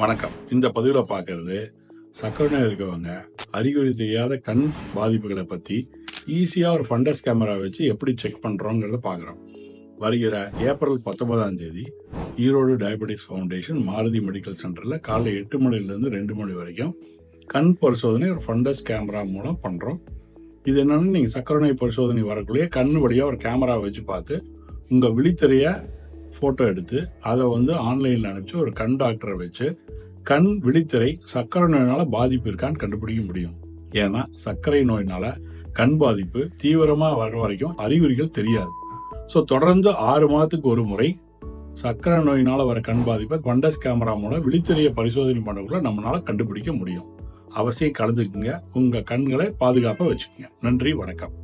வணக்கம். இந்த பதிவில் பார்க்கறது சர்க்கரை நோய் இருக்கவங்க அறிகுறி தெரியாத கண் பாதிப்புகளை பற்றி ஈஸியாக ஒரு ஃபண்டஸ் கேமரா வச்சு எப்படி செக் பண்ணுறோங்கிறத பார்க்குறோம். வருகிற ஏப்ரல் 19ஆம் தேதி Erode diabetes foundation Maruti medical சென்டரில் காலைல 8 மணிலேருந்து 2 மணி வரைக்கும் கண் பரிசோதனை ஒரு ஃபண்டஸ் கேமரா மூலம் பண்ணுறோம். இது என்னென்னு நீங்கள் சர்க்கரை நோய் பரிசோதனை வரக்குள்ளேயே கண் வழியாக ஒரு கேமரா வச்சு பார்த்து உங்கள் விழித்திரையை ஃபோட்டோ எடுத்து அதை ஆன்லைனில் அனுப்பிச்சு ஒரு கண் டாக்டரை வச்சு கண் விழித்திரை சர்க்கரை நோயினால பாதிப்பு இருக்கான்னு கண்டுபிடிக்க முடியும். ஏன்னா சர்க்கரை நோயினால கண் பாதிப்பு தீவிரமாக வர்ற வரைக்கும் அறிகுறிகள் தெரியாது. ஸோ தொடர்ந்து 6 மாதத்துக்கு ஒரு முறை சர்க்கரை நோயினால வர கண் பாதிப்பை ஃபண்டஸ் கேமரா மூலம் விழித்திரையை பரிசோதனை பண்ணக்குள்ள நம்மளால கண்டுபிடிக்க முடியும். அவசியம் கலந்துக்குங்க. உங்கள் கண்களை பாதுகாப்பாக வச்சுக்கோங்க. நன்றி, வணக்கம்.